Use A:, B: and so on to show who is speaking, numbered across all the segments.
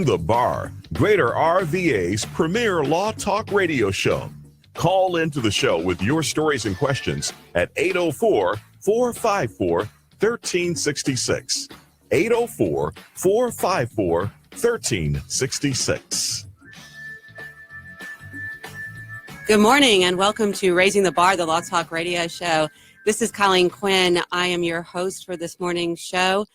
A: The Bar, Greater RVA's premier law talk radio show. Call into the show with your stories and questions at 804-454-1366. 804-454-1366.
B: Good morning and welcome to Raising the Bar, the Law Talk radio show. This is Colleen Quinn. I am your host for this morning's show.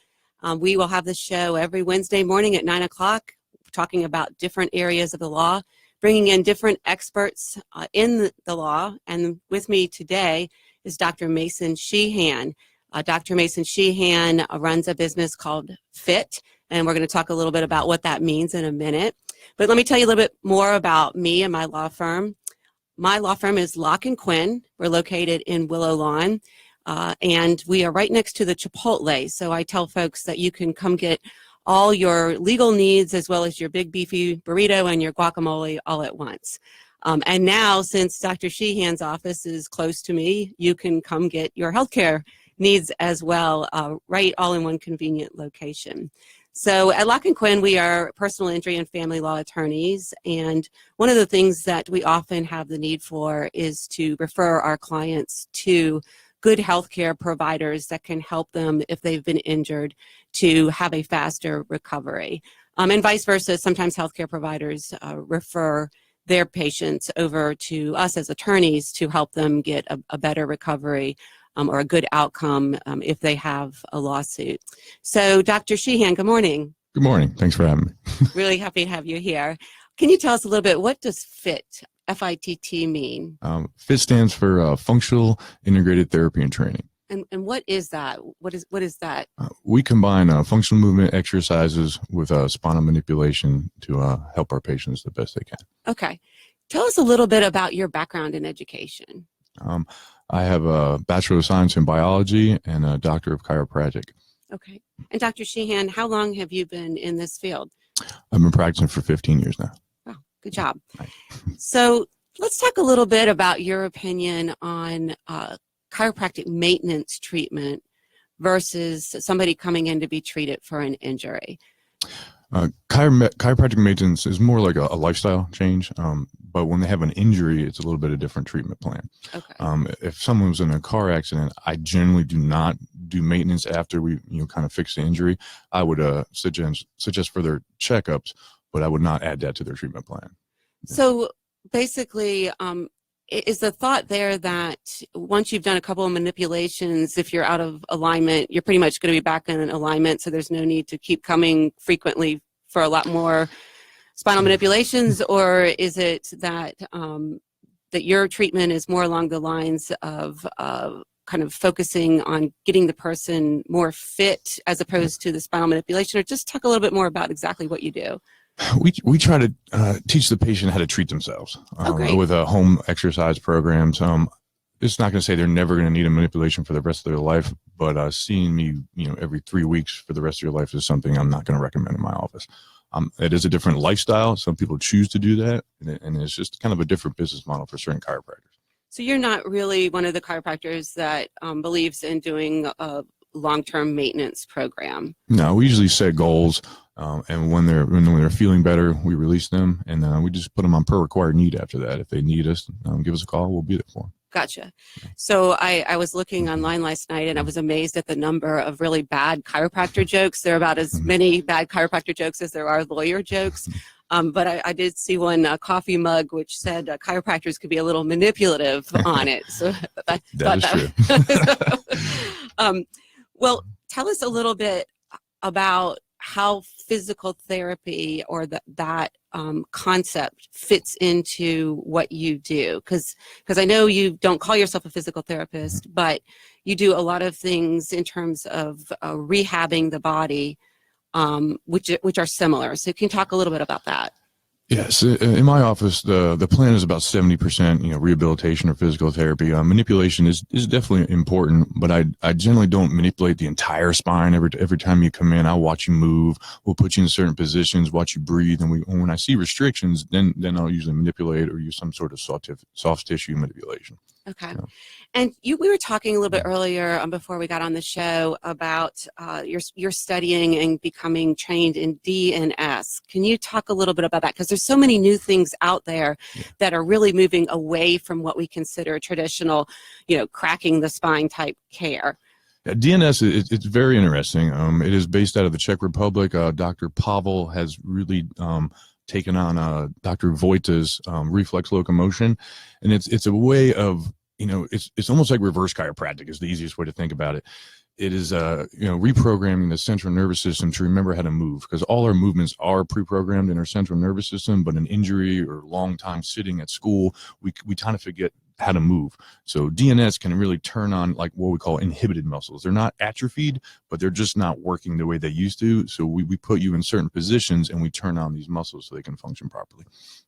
B: We will have the show every Wednesday morning at 9 o'clock, talking about different areas of the law, bringing in different experts in the law. And with me today is Dr. Mason Sheehan. Dr. Mason Sheehan runs a business called FITT, and we're going to talk a little bit about what that means in a minute. But let me tell you a little bit more about me and my law firm. My law firm is Locke & Quinn. We're located in Willow Lawn. And we are right next to the Chipotle. So I tell folks that you can come get all your legal needs as well as your big beefy burrito and your guacamole all at once. And now, since Dr. Sheehan's office is close to me, you can come get your healthcare needs as well, right all in one convenient location. So at Locke & Quinn, we are personal injury and family law attorneys. And one of the things that we often have the need for is to refer our clients to good healthcare providers that can help them if they've been injured to have a faster recovery. And vice versa, sometimes healthcare providers refer their patients over to us as attorneys to help them get a better recovery or a good outcome if they have a lawsuit. So Dr. Sheehan, good morning.
C: Good morning. Thanks for having me.
B: Really happy to have you here. Can you tell us a little bit, what does FITT, F-I-T-T mean?
C: FITT stands for Functional Integrated Therapy and Training.
B: And what is that? What is that?
C: We combine functional movement exercises with spinal manipulation to help our patients the best they can.
B: Okay. Tell us a little bit about your background in education.
C: I have a Bachelor of Science in Biology and a Doctor of Chiropractic.
B: Okay. And Dr. Sheehan, how long have you been in this field?
C: I've been practicing for 15 years now.
B: Oh, good job.
C: Right.
B: So let's talk a little bit about your opinion on chiropractic maintenance treatment versus somebody coming in to be treated for an injury.
C: Chiropractic maintenance is more like a lifestyle change, but when they have an injury, it's a little bit of a different treatment plan.
B: Okay.
C: If someone was in a car accident, I generally do not do maintenance after we kind of fix the injury. I would suggest further checkups, but I would not add that to their treatment plan.
B: So basically, is the thought there that once you've done a couple of manipulations, if you're out of alignment, you're pretty much going to be back in alignment, so there's no need to keep coming frequently for a lot more spinal manipulations? Or is it that that your treatment is more along the lines of kind of focusing on getting the person more fit as opposed to the spinal manipulation? Or just talk a little bit more about exactly what you do.
C: We try to teach the patient how to treat themselves with home exercise programs. It's not going to say they're never going to need a manipulation for the rest of their life, but seeing me, every 3 weeks for the rest of your life is something I'm not going to recommend in my office. It is a different lifestyle. Some people choose to do that, and it's just kind of a different business model for certain chiropractors.
B: So you're not really one of the chiropractors that believes in doing a long-term maintenance program?
C: No, we usually set goals. And when they're feeling better, we release them, and we just put them on per required need after that. If they need us, give us a call. We'll be there for them.
B: Gotcha. So I was looking online last night, and I was amazed at the number of really bad chiropractor jokes. There are about as many bad chiropractor jokes as there are lawyer jokes. But I did see one coffee mug which said chiropractors could be a little manipulative on it. So
C: that is
B: true. Well, tell us a little bit about how physical therapy or that concept fits into what you do. Because I know you don't call yourself a physical therapist, but you do a lot of things in terms of rehabbing the body, which are similar. So can you talk a little bit about that?
C: Yes, in my office, the plan is about 70%, rehabilitation or physical therapy. Manipulation is definitely important, but I generally don't manipulate the entire spine. Every time you come in, I'll watch you move. We'll put you in certain positions, watch you breathe, and when I see restrictions, then I'll usually manipulate or use some sort of soft tissue manipulation.
B: Okay.
C: So.
B: And we were talking a little bit earlier before we got on the show about your studying and becoming trained in DNS. Can you talk a little bit about that? Because there's so many new things out there that are really moving away from what we consider traditional, cracking the spine type care.
C: Yeah, DNS, it's very interesting. It is based out of the Czech Republic. Dr. Pavel has really taken on Dr. Vojta's reflex locomotion, and it's a way of, it's almost like reverse chiropractic is the easiest way to think about it. It is reprogramming the central nervous system to remember how to move, because all our movements are pre-programmed in our central nervous system, but an injury or long time sitting at school, we kind of forget how to move. So DNS can really turn on like what we call inhibited muscles. They're not atrophied, but they're just not working the way they used to. So we put you in certain positions and we turn on these muscles so they can function properly.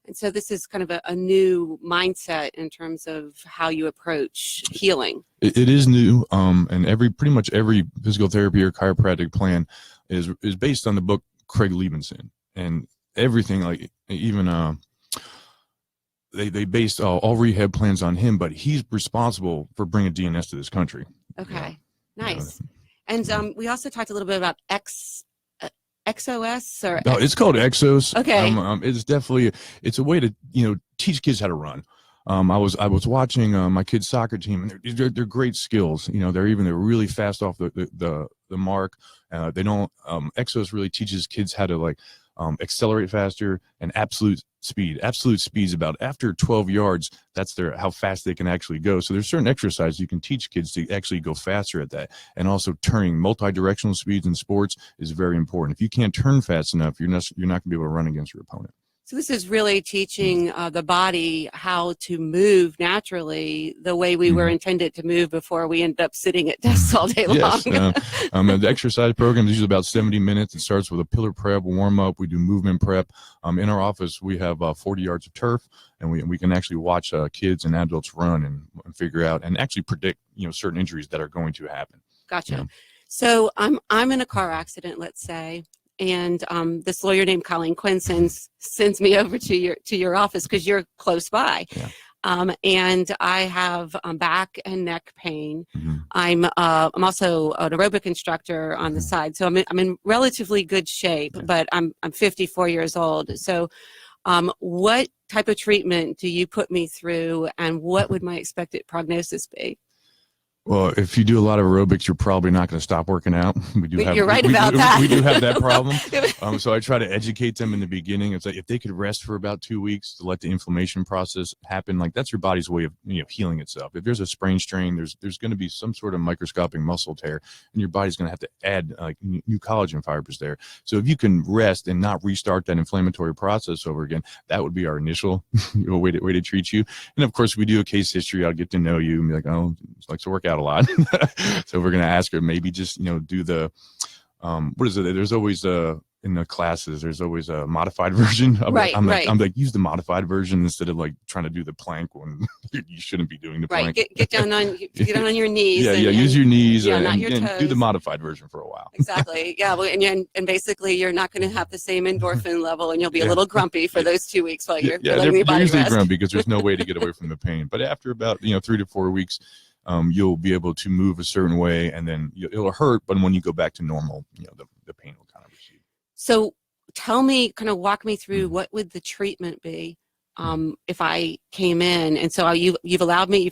B: And so this is kind of a new mindset in terms of how you approach healing.
C: It is new, and pretty much every physical therapy or chiropractic plan is based on the book Craig Liebenson, and everything, like even they based all rehab plans on him, but he's responsible for bringing DNS to this country.
B: Okay, nice. And we also talked a little bit about XOS or
C: no, it's called Exos.
B: Okay,
C: it's definitely it's a way to teach kids how to run. I was watching my kids' soccer team, and they're great skills. They're really fast off the mark. They don't. Exos really teaches kids how to accelerate faster and absolute speed. Absolute speed is about after 12 yards. That's how fast they can actually go. So there's certain exercises you can teach kids to actually go faster at that. And also turning multi-directional speeds in sports is very important. If you can't turn fast enough, you're not going to be able to run against your opponent.
B: So this is really teaching the body how to move naturally the way we were intended to move before we end up sitting at desks all day long.
C: Yes, the exercise program is usually about 70 minutes. It starts with a pillar prep, warm up. We do movement prep. In our office, we have 40 yards of turf, and we can actually watch kids and adults run and figure out and actually predict certain injuries that are going to happen.
B: Gotcha. So I'm in a car accident, let's say. And this lawyer named Colleen Quinn sends me over to your office because you're close by.
C: Yeah.
B: And I have back and neck pain.
C: Mm-hmm.
B: I'm also an aerobic instructor on the side, so I'm in relatively good shape. But I'm 54 years old. So, what type of treatment do you put me through, and what would my expected prognosis be?
C: Well, if you do a lot of aerobics, you're probably not going to stop working out.
B: You're right about that.
C: We do have that problem. So I try to educate them in the beginning. It's like if they could rest for about 2 weeks to let the inflammation process happen, that's your body's way of healing itself. If there's a sprain strain, there's going to be some sort of microscopic muscle tear, and your body's going to have to add new collagen fibers there. So if you can rest and not restart that inflammatory process over again, that would be our initial way to treat you. And of course, we do a case history. I'll get to know you and be like, oh, it's likes to work out a lot. So we're going to ask her maybe just do the what is it, there's always in the classes there's always a modified version. I'm like use the modified version instead of trying to do the plank when you shouldn't be doing the plank.
B: Get down on your knees.
C: Use your knees
B: not your
C: and
B: toes.
C: do the modified version for a while.
B: Exactly. Yeah. Well, and basically you're not going to have the same endorphin level, and you'll be a little grumpy for those 2 weeks while you're letting your body
C: usually
B: rest.
C: grumpy because there's no way to get away from the pain. But after about 3 to 4 weeks, you'll be able to move a certain way, and then it'll hurt, but when you go back to normal, the pain will kind of recede.
B: So walk me through what would the treatment be if I came in? And so you've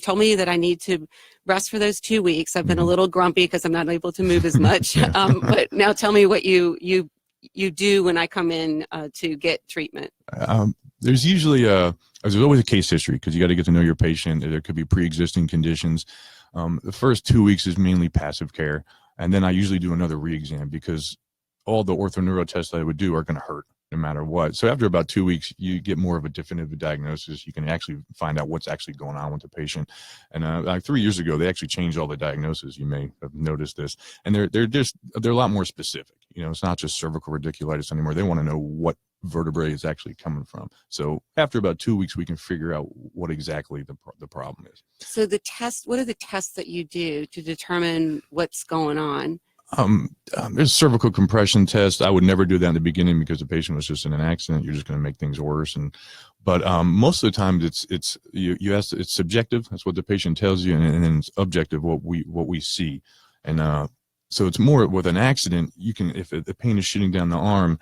B: told me that I need to rest for those 2 weeks. I've been a little grumpy because I'm not able to move as much. But now tell me what you do when I come in to get treatment.
C: There's usually there's always a case history because you got to get to know your patient. There could be pre-existing conditions. The first 2 weeks is mainly passive care, and then I usually do another re-exam because all the orthoneuro tests that I would do are going to hurt no matter what. So after about 2 weeks, you get more of a definitive diagnosis. You can actually find out what's actually going on with the patient. And 3 years ago, they actually changed all the diagnoses. You may have noticed this, and they're a lot more specific. It's not just cervical radiculitis anymore. They want to know what vertebrae is actually coming from. So after about 2 weeks, we can figure out what exactly the problem is.
B: So what are the tests that you do to determine what's going on?
C: There's cervical compression test. I would never do that in the beginning because the patient was just in an accident. You're just going to make things worse. But most of the time it's you ask, it's subjective. That's what the patient tells you, and then it's objective, what we see. And so it's more with an accident. You can, if the pain is shooting down the arm,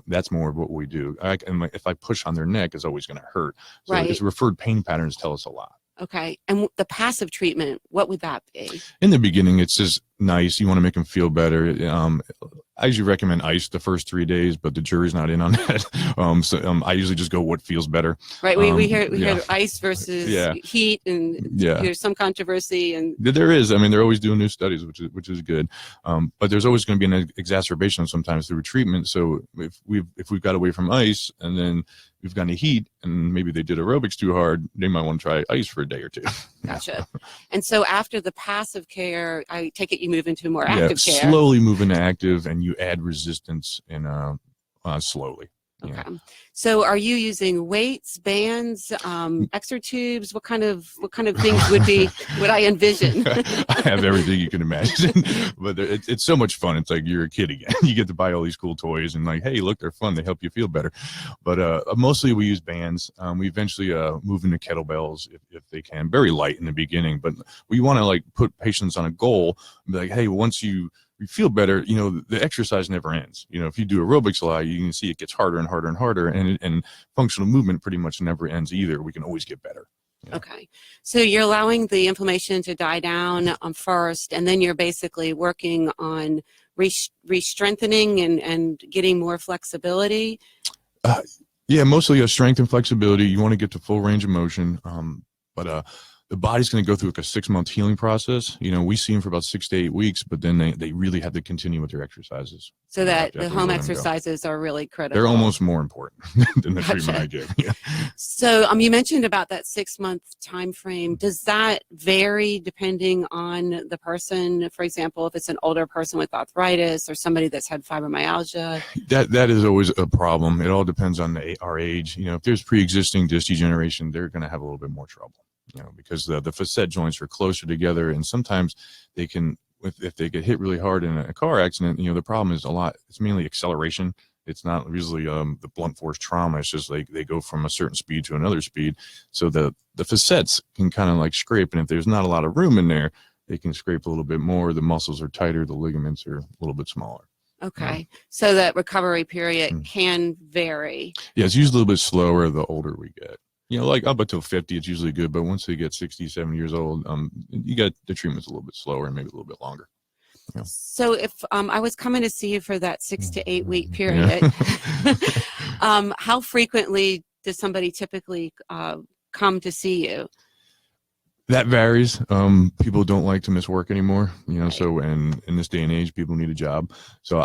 C: that's more of what we do. If I push on their neck, it's always going to hurt. So
B: Right.
C: It's referred pain patterns tell us a lot.
B: Okay. And the passive treatment, what would that be?
C: In the beginning, it's just nice. You want to make them feel better. I usually recommend ice the first 3 days, but the jury's not in on that. I usually just go what feels better.
B: Right. We hear ice versus heat, and there's some controversy. And
C: there is. I mean, they're always doing new studies, which is good. But there's always going to be an exacerbation sometimes through treatment. So if we've got away from ice and then we've gone to heat, and maybe they did aerobics too hard, they might want to try ice for a day or two.
B: Gotcha. And so after the passive care, I take it you move into more active care.
C: Slowly move into active, and you add resistance and slowly.
B: Okay.
C: Yeah.
B: So are you using weights, bands, exertubes? What kind of things would I envision?
C: I have everything you can imagine, but it's so much fun. It's like you're a kid again. You get to buy all these cool toys and like, hey, look, they're fun. They help you feel better. But mostly we use bands. We eventually move into kettlebells if they can. Very light in the beginning, but we want to like put patients on a goal and be like, hey, once you feel better, the exercise never ends. If you do aerobics a lot, you can see it gets harder and harder and harder, and functional movement pretty much never ends either. We can always get better. Yeah.
B: Okay. So you're allowing the inflammation to die down first, and then you're basically working on re-strengthening and getting more flexibility.
C: Yeah, mostly strength and flexibility. You want to get to full range of motion. But the body's going to go through like a 6-month healing process. We see them for about 6 to 8 weeks, but then they really have to continue with their exercises.
B: So that the home exercises are really critical.
C: They're almost more important than the treatment I give. Yeah.
B: So you mentioned about that 6-month time frame. Does that vary depending on the person? For example, if it's an older person with arthritis or somebody that's had fibromyalgia?
C: That is always a problem. It all depends on our age. If there's pre-existing disc degeneration, they're going to have a little bit more trouble. Because the facet joints are closer together, and sometimes they can, if they get hit really hard in a car accident, the problem is it's mainly acceleration. It's not usually the blunt force trauma. It's just like they go from a certain speed to another speed. So the facets can kind of like scrape, and if there's not a lot of room in there, they can scrape a little bit more. The muscles are tighter, the ligaments are a little bit smaller.
B: Okay. So that recovery period can vary.
C: Yeah, it's usually a little bit slower the older we get. Like up until 50, it's usually good. But once they get 60, 70 years old, you got the treatment's a little bit slower and maybe a little bit longer. Yeah.
B: So if I was coming to see you for that 6 to 8 week period, how frequently does somebody typically come to see you?
C: That varies. People don't like to miss work anymore,
B: Right.
C: So and in this day and age, people need a job. So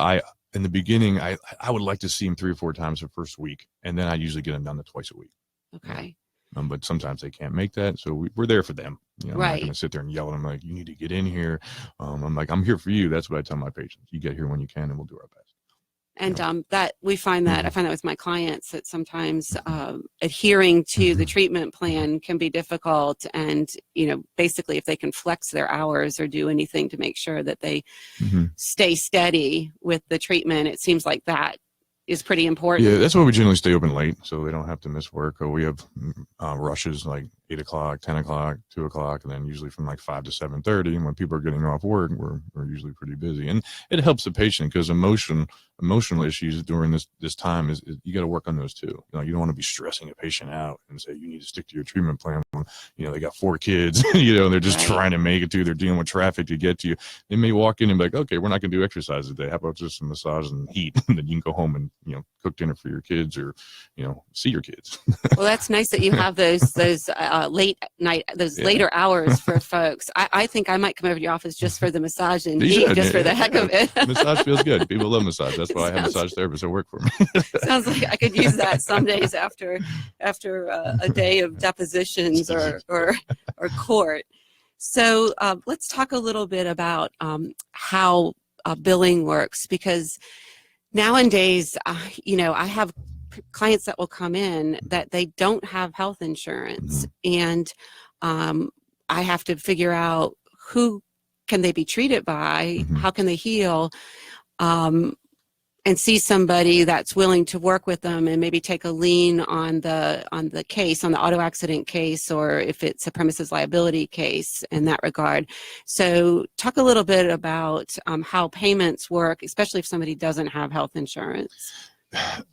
C: in the beginning, I would like to see them 3 or 4 times the first week, and then I usually get them down to twice a week.
B: Okay.
C: But sometimes they can't make that, so we're there for them. I'm not
B: Right.
C: going to sit there and yell at them like, you need to get in here. I'm like, I'm here for you. That's what I tell my patients. You get here when you can, and we'll do our best.
B: And that we find that I find that with my clients that sometimes adhering to the treatment plan can be difficult, and basically if they can flex their hours or do anything to make sure that they stay steady with the treatment, it seems like that is pretty important.
C: Yeah, that's why we generally stay open late, so they don't have to miss work. Or we have rushes like 8 o'clock, 10 o'clock, 2 o'clock, and then usually from like 5 to 7:30. And when people are getting off work, we're usually pretty busy. And it helps the patient because emotional issues during this time is you got to work on those too. You don't want to be stressing a patient out and say you need to stick to your treatment plan when they got 4 kids, and they're just trying to make it to. They're dealing with traffic to get to you. They may walk in and be like, okay, we're not going to do exercise today. How about just some massage and heat? And then you can go home and cook dinner for your kids or see your kids.
B: Well, that's nice that you have those late night, those later hours for folks. I think I might come over to your office just for the massage and heat, just for the heck of it.
C: Massage feels good. People love massage. That's why I have massage therapists that work for me.
B: Sounds like I could use that some days after a day of depositions or court. So let's talk a little bit about how billing works, because nowadays, I have clients that will come in that they don't have health insurance, and I have to figure out who can they be treated by?
C: Mm-hmm.
B: How can they heal? And see somebody that's willing to work with them and maybe take a lien on the case, on the auto accident case, or if it's a premises liability case in that regard. So talk a little bit about how payments work, especially if somebody doesn't have health insurance.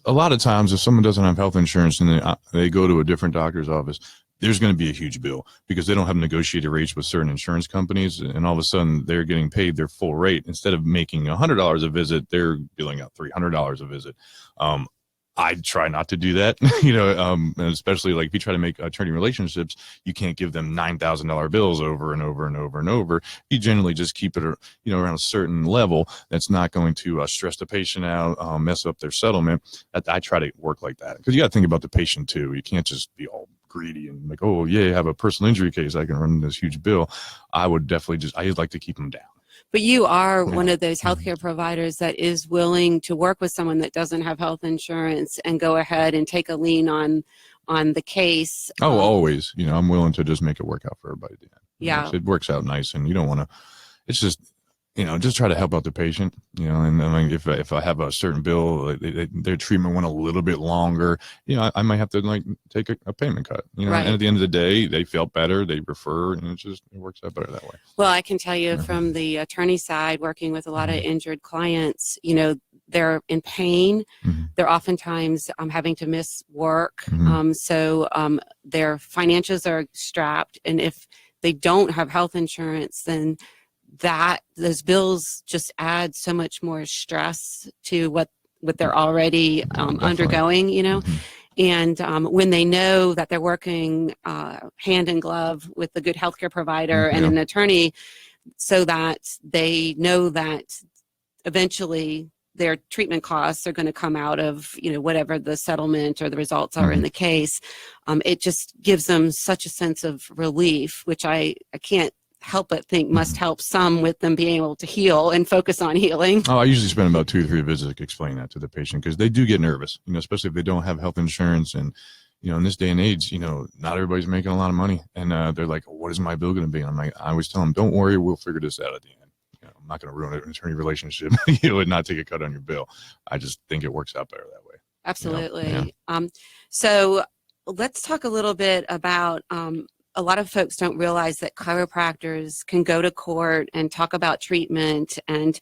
C: A lot of times if someone doesn't have health insurance and they go to a different doctor's office, there's going to be a huge bill because they don't have negotiated rates with certain insurance companies, and all of a sudden they're getting paid their full rate. Instead of making $100 a visit, they're billing out $300 a visit. I try not to do that, and especially like if you try to make attorney relationships, you can't give them $9,000 bills over and over and over and over. You generally just keep it, around a certain level that's not going to stress the patient out, mess up their settlement. I try to work like that because you got to think about the patient too. You can't just be all greedy and like, oh yeah, you have a personal injury case, I can run this huge bill. I would definitely I'd like to keep them down.
B: But you are one of those healthcare providers that is willing to work with someone that doesn't have health insurance and go ahead and take a lien on the case.
C: Oh, always. I'm willing to just make it work out for everybody.
B: Yeah.
C: It works out nice, and you don't want to. It's just just try to help out the patient. And I mean, if I have a certain bill, their treatment went a little bit longer, I might have to take a payment cut.
B: Right.
C: And at the end of the day, they felt better, they refer, and it works out better that way.
B: Well, I can tell you from the attorney side, working with a lot of injured clients, they're in pain.
C: Mm-hmm.
B: They're oftentimes having to miss work.
C: Mm-hmm.
B: So their financials are strapped, and if they don't have health insurance, then those bills just add so much more stress to what they're already undergoing,
C: Mm-hmm.
B: And when they know that they're working hand in glove with a good healthcare provider and an attorney, so that they know that eventually their treatment costs are going to come out of whatever the settlement or the results are in the case, it just gives them such a sense of relief, which I can't help but think must help some with them being able to heal and focus on healing.
C: Oh, I usually spend about 2 or 3 visits explaining that to the patient because they do get nervous, especially if they don't have health insurance. And, in this day and age, not everybody's making a lot of money. And they're like, what is my bill going to be? And I'm like, I always tell them, don't worry, we'll figure this out at the end. I'm not going to ruin an attorney relationship, and not take a cut on your bill. I just think it works out better that way.
B: Absolutely. Yeah. So let's talk a little bit about, a lot of folks don't realize that chiropractors can go to court and talk about treatment, and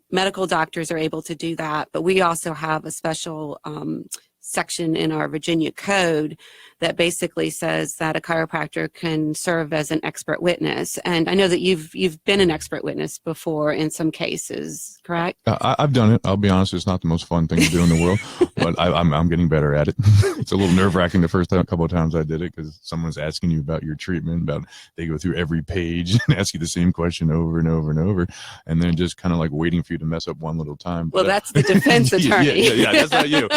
B: medical doctors are able to do that, but we also have a special section in our Virginia code that basically says that a chiropractor can serve as an expert witness. And I know that you've been an expert witness before in some cases, correct?
C: I've done it. I'll be honest, it's not the most fun thing to do in the world, but I'm getting better at it. It's a little nerve-wracking the first couple of times I did it because someone's asking you about your treatment, they go through every page and ask you the same question over and over and over, and then just kind of like waiting for you to mess up one little time.
B: Well, that's the defense attorney.
C: yeah, that's not you.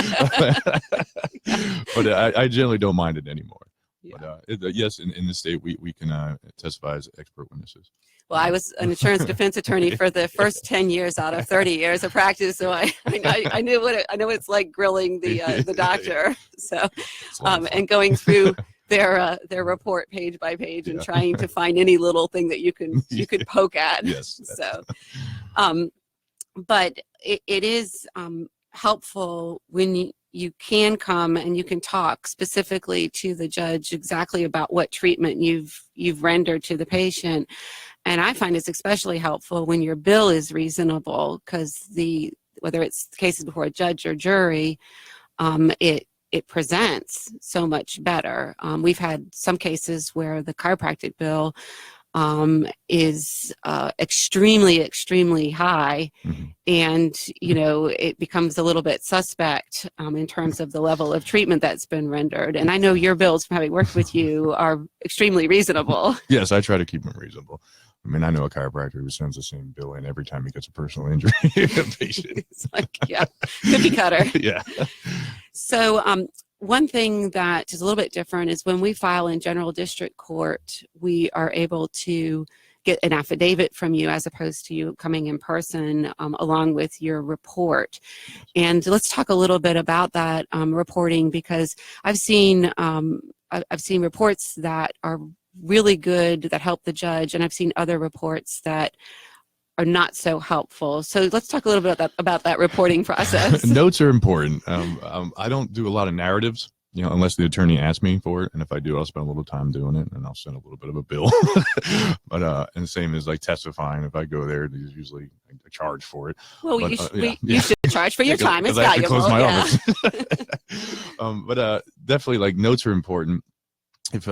C: But I generally don't mind it anymore. Yeah. But yes, in the state, we can testify as expert witnesses.
B: Well, I was an insurance defense attorney for the first 10 years out of 30 years of practice, so I knew I know it's like grilling the doctor. So, and going through their report page by page and trying to find any little thing that you could poke at.
C: Yes.
B: So, but it is helpful when you can come and you can talk specifically to the judge exactly about what treatment you've rendered to the patient. And I find it's especially helpful when your bill is reasonable, because whether it's cases before a judge or jury, it presents so much better. We've had some cases where the chiropractic bill is extremely, extremely high. Mm-hmm. And, it becomes a little bit suspect in terms of the level of treatment that's been rendered. And I know your bills, from having worked with you, are extremely reasonable.
C: Yes, I try to keep them reasonable. I mean, I know a chiropractor who sends the same bill in every time he gets a personal injury patient.
B: It's like, cookie cutter.
C: Yeah.
B: So, one thing that is a little bit different is when we file in general district court, we are able to get an affidavit from you as opposed to you coming in person along with your report. And let's talk a little bit about that reporting, because I've seen reports that are really good that help the judge, and I've seen other reports that are not so helpful. So let's talk a little bit about that reporting process.
C: Notes are important. I don't do a lot of narratives, unless the attorney asks me for it. And if I do, I'll spend a little time doing it, and I'll send a little bit of a bill. But and same as like testifying. If I go there, there's usually a charge for it.
B: Well, you should charge for your time. It's valuable.
C: I have to close my office. But definitely, like, notes are important. If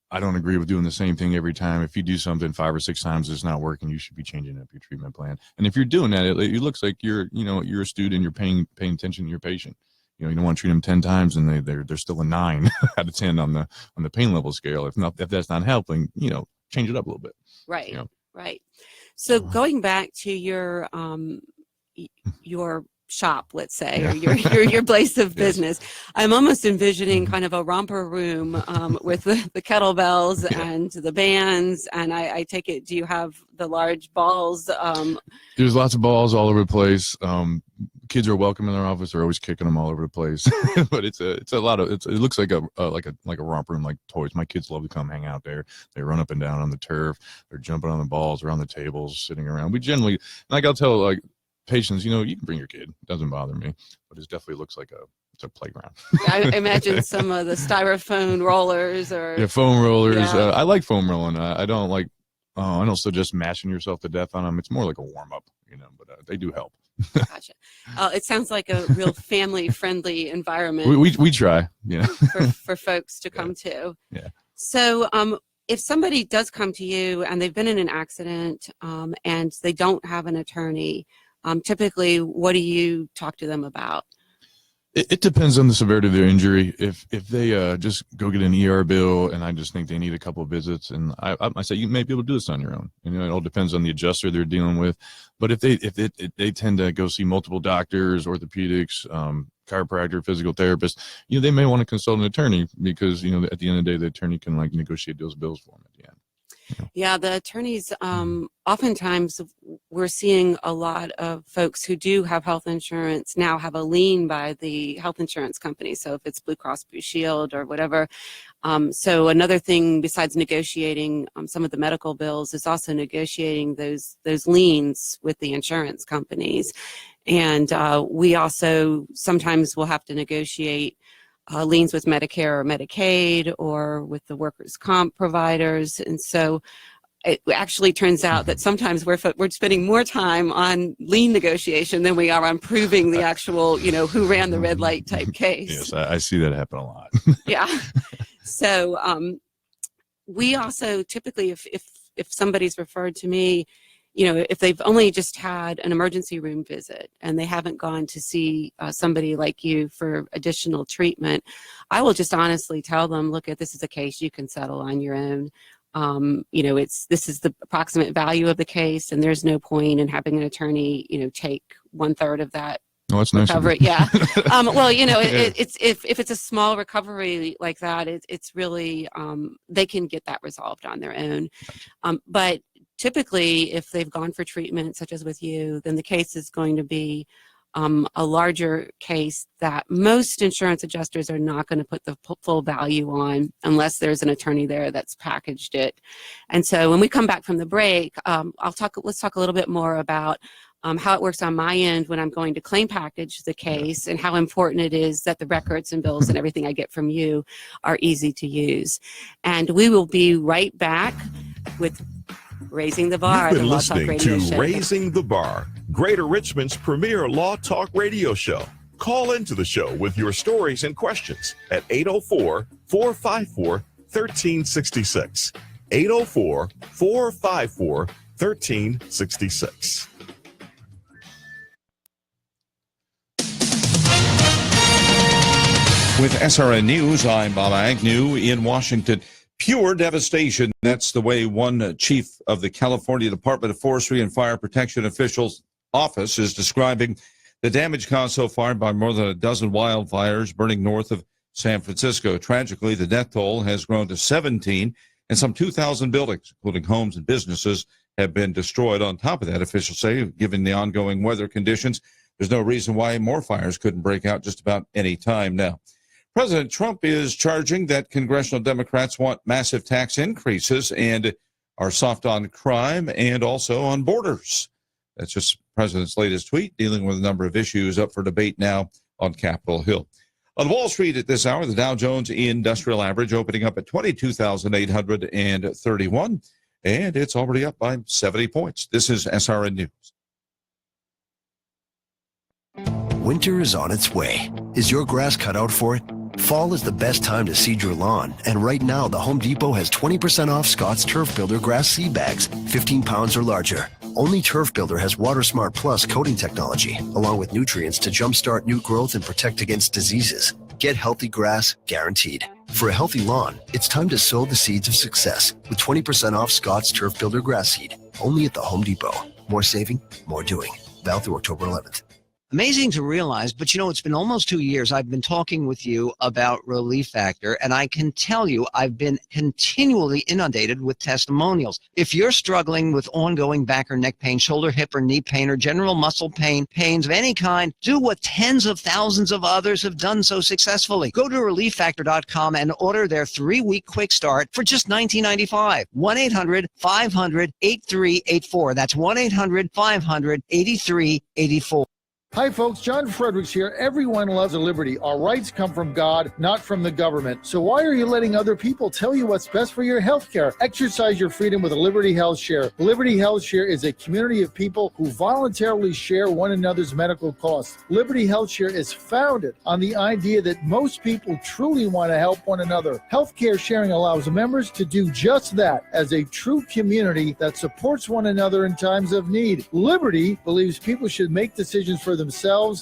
C: I don't agree with doing the same thing every time. If you do something 5 or 6 times, it's not working, you should be changing up your treatment plan. And if you're doing that, it looks like you're a student, you're paying attention to your patient. You don't want to treat them 10 times and they're still a 9 out of 10 on the pain level scale. If that's not helping, change it up a little bit.
B: Right. Right. So going back to your shop, let's say, or your place of business, I'm almost envisioning kind of a romper room with the kettlebells and the bands, and I take it, do you have the large balls?
C: There's lots of balls all over the place. Kids are welcome in their office. They're always kicking them all over the place. But it looks like a romper room, like toys. My kids love to come hang out there. They run up and down on the turf. They're jumping on the balls, around the tables, sitting around. We generally, like, I'll tell patients, you can bring your kid. It doesn't bother me, but it definitely looks like it's a playground.
B: I imagine some of the styrofoam rollers
C: foam rollers. Yeah. I like foam rolling. I don't suggest mashing yourself to death on them. It's more like a warm up, but they do help.
B: Gotcha. It sounds like a real family friendly environment.
C: We try,
B: for folks to come to.
C: Yeah.
B: So, if somebody does come to you and they've been in an accident, and they don't have an attorney, typically, what do you talk to them about?
C: It depends on the severity of their injury. If they just go get an ER bill and I just think they need a couple of visits, and I say you may be able to do this on your own. It all depends on the adjuster they're dealing with. But if they tend to go see multiple doctors, orthopedics, chiropractor, physical therapist, they may want to consult an attorney because at the end of the day, the attorney can negotiate those bills for them at the end.
B: Yeah, the attorneys, oftentimes we're seeing a lot of folks who do have health insurance now have a lien by the health insurance company. So if it's Blue Cross Blue Shield or whatever. So another thing besides negotiating some of the medical bills is also negotiating those liens with the insurance companies. And we also sometimes will have to negotiate liens with Medicare or Medicaid or with the workers' comp providers. And so it actually turns out that sometimes we're spending more time on lien negotiation than we are on proving the actual, who ran the red light type case.
C: Yes, I see that happen a lot.
B: Yeah. So we also typically, if somebody's referred to me, if they've only just had an emergency room visit and they haven't gone to see somebody like you for additional treatment, I will just honestly tell them, look, this is a case you can settle on your own. This is the approximate value of the case, and there's no point in having an attorney, take 1/3 of that.
C: Oh, that's nice.
B: Recovery. Yeah. Well, it's if it's a small recovery like that, it's really they can get that resolved on their own. But typically, if they've gone for treatment, such as with you, then the case is going to be a larger case that most insurance adjusters are not going to put the full value on unless there's an attorney there that's packaged it. And so when we come back from the break, let's talk a little bit more about how it works on my end when I'm going to claim package the case and how important it is that the records and bills and everything I get from you are easy to use. And we will be right back with Raising the Bar.
A: You've been listening to Raising the Bar, Greater Richmond's premier law talk radio show. Call into the show with your stories and questions at 804-454-1366. 804-454-1366.
D: With SRN News, I'm Bob Agnew in Washington. Pure devastation. That's the way one chief of the California Department of Forestry and Fire Protection officials' office is describing the damage caused so far by more than a dozen wildfires burning north of San Francisco. Tragically, the death toll has grown to 17, and some 2,000 buildings, including homes and businesses, have been destroyed. On top of that, officials say, given the ongoing weather conditions, there's no reason why more fires couldn't break out just about any time now. President Trump is charging that congressional Democrats want massive tax increases and are soft on crime and also on borders. That's just the president's latest tweet, dealing with a number of issues up for debate now on Capitol Hill. On Wall Street at this hour, the Dow Jones Industrial Average opening up at 22,831, and it's already up by 70 points. This is SRN News.
E: Winter is on its way. Is your grass cut out for it? Fall is the best time to seed your lawn, and right now the Home Depot has 20% off Scott's Turf Builder grass seed bags, 15 pounds or larger. Only Turf Builder has Water Smart Plus coating technology, along with nutrients to jumpstart new growth and protect against diseases. Get healthy grass guaranteed. For a healthy lawn, it's time to sow the seeds of success with 20% off Scott's Turf Builder grass seed, only at the Home Depot. More saving, more doing. Val through October 11th.
F: Amazing to realize, but it's been almost 2 years I've been talking with you about Relief Factor, and I can tell you I've been continually inundated with testimonials. If you're struggling with ongoing back or neck pain, shoulder, hip, or knee pain, or general muscle pain, pains of any kind, do what tens of thousands of others have done so successfully. Go to ReliefFactor.com and order their 3-week quick start for just $19.95. 1-800-500-8384. That's 1-800-500-8384.
G: Hi folks, John Fredericks here. Everyone loves a liberty. Our rights come from God, not from the government. So why are you letting other people tell you what's best for your health care? Exercise your freedom with a Liberty Health Share. Liberty Health Share is a community of people who voluntarily share one another's medical costs. Liberty Health Share is founded on the idea that most people truly want to help one another. Healthcare sharing allows members to do just that as a true community that supports one another in times of need. Liberty believes people should make decisions for themselves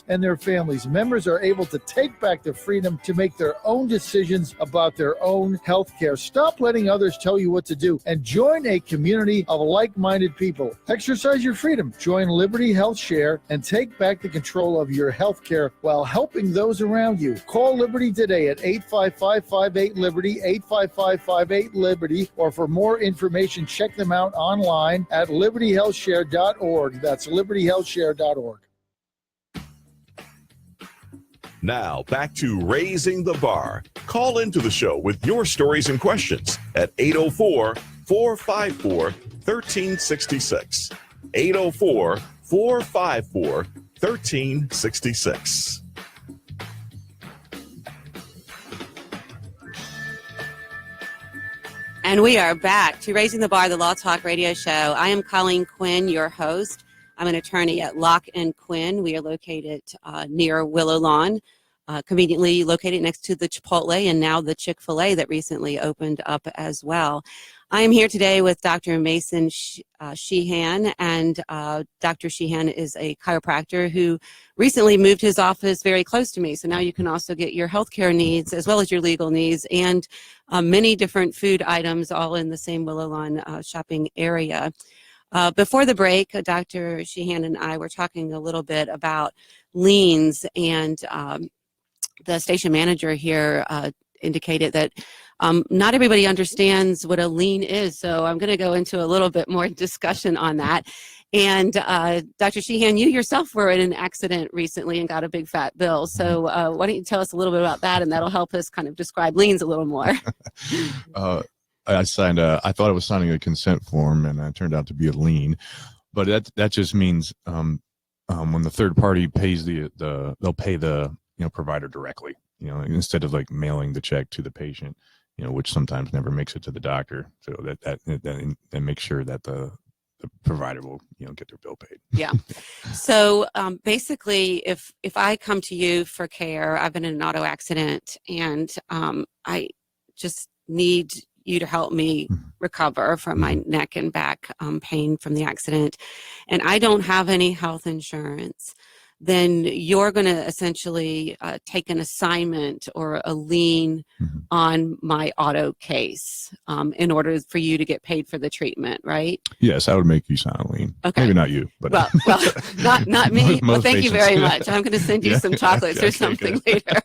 G: and their families. Members are able to take back the freedom to make their own decisions about their own health care. Stop letting others tell you what to do and join a community of like-minded people. Exercise your freedom. Join Liberty Health Share and take back the control of your health care while helping those around you. Call Liberty today at 855-58-LIBERTY, 855-58-LIBERTY, or for more information, check them out online at libertyhealthshare.org. That's libertyhealthshare.org.
A: Now, back to Raising the Bar. Call into the show with your stories and questions at 804-454-1366. 804-454-1366.
B: And we are back to Raising the Bar, the Law Talk radio show. I am Colleen Quinn, your host. I'm an attorney at Locke & Quinn. We are located near Willow Lawn, conveniently located next to the Chipotle and now the Chick-fil-A that recently opened up as well. I am here today with Dr. Mason Sheehan, and Dr. Sheehan is a chiropractor who recently moved his office very close to me. So now you can also get your healthcare needs as well as your legal needs and many different food items all in the same Willow Lawn shopping area. Before the break, Dr. Sheehan and I were talking a little bit about liens, and the station manager here indicated that not everybody understands what a lien is, so I'm going to go into a little bit more discussion on that. And Dr. Sheehan, you yourself were in an accident recently and got a big fat bill, so why don't you tell us a little bit about that, and that'll help us kind of describe liens a little more.
C: I signed I thought I was signing a consent form, and it turned out to be a lien. But that just means when the third party pays they'll pay the provider directly, instead of like mailing the check to the patient, which sometimes never makes it to the doctor. So that makes sure that the provider will get their bill paid.
B: Yeah. So basically, if I come to you for care, I've been in an auto accident, and I just need you to help me recover from my neck and back pain from the accident, and I don't have any health insurance, then you're going to essentially take an assignment or a lien on my auto case in order for you to get paid for the treatment, right?
C: Yes, I would make you sign a lien.
B: Okay.
C: Maybe not you, but
B: well not me. Well, thank you very
C: patients.
B: much. I'm going to send you some chocolates or something later.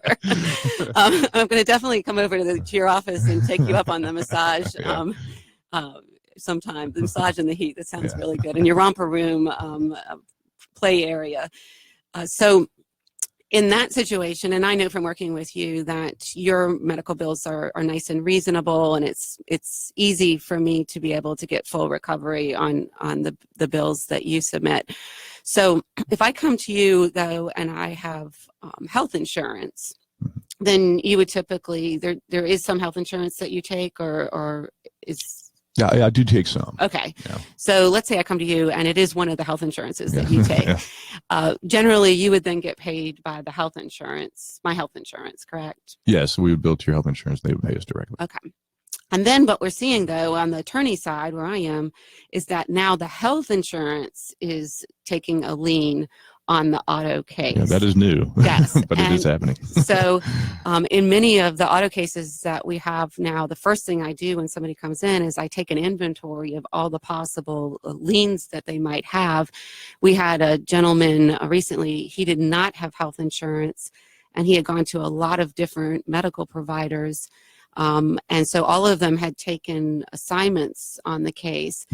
B: I'm going to definitely come over to your office and take you up on the massage sometime. The massage in the heat. That sounds really good. In your romper room play area. So in that situation, and I know from working with you that your medical bills are nice and reasonable, and it's easy for me to be able to get full recovery on the bills that you submit. So if I come to you though and I have health insurance, then you would typically, there is some health insurance that you take, or is...
C: Yeah, I do take some.
B: Okay.
C: Yeah.
B: So let's say I come to you and it is one of the health insurances that you take. Generally, you would then get paid by the health insurance, my health insurance, correct?
C: Yes, we would bill to your health insurance. They would pay us directly.
B: Okay. And then what we're seeing, though, on the attorney side where I am, is that now the health insurance is taking a lien on the auto case.
C: Yeah, that is new.
B: Yes.
C: But it is happening.
B: So in many of the auto cases that we have now, the first thing I do when somebody comes in is I take an inventory of all the possible liens that they might have. We had a gentleman recently, he did not have health insurance, and he had gone to a lot of different medical providers. And so all of them had taken assignments on the case,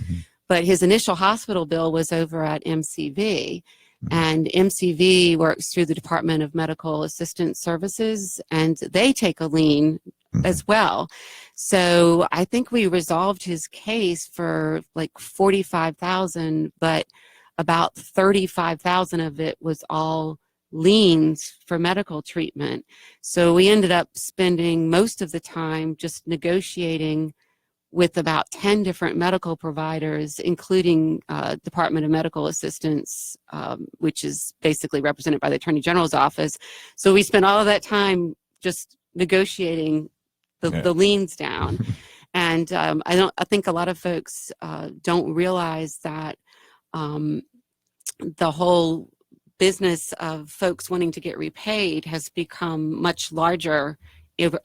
B: but his initial hospital bill was over at MCV. And MCV works through the Department of Medical Assistance Services, and they take a lien as well. So I think we resolved his case for like $45,000, but about $35,000 of it was all liens for medical treatment. So we ended up spending most of the time just negotiating with about 10 different medical providers, including Department of Medical Assistance, which is basically represented by the Attorney General's office. So we spent all of that time just negotiating the liens down. And I think a lot of folks don't realize that the whole business of folks wanting to get repaid has become much larger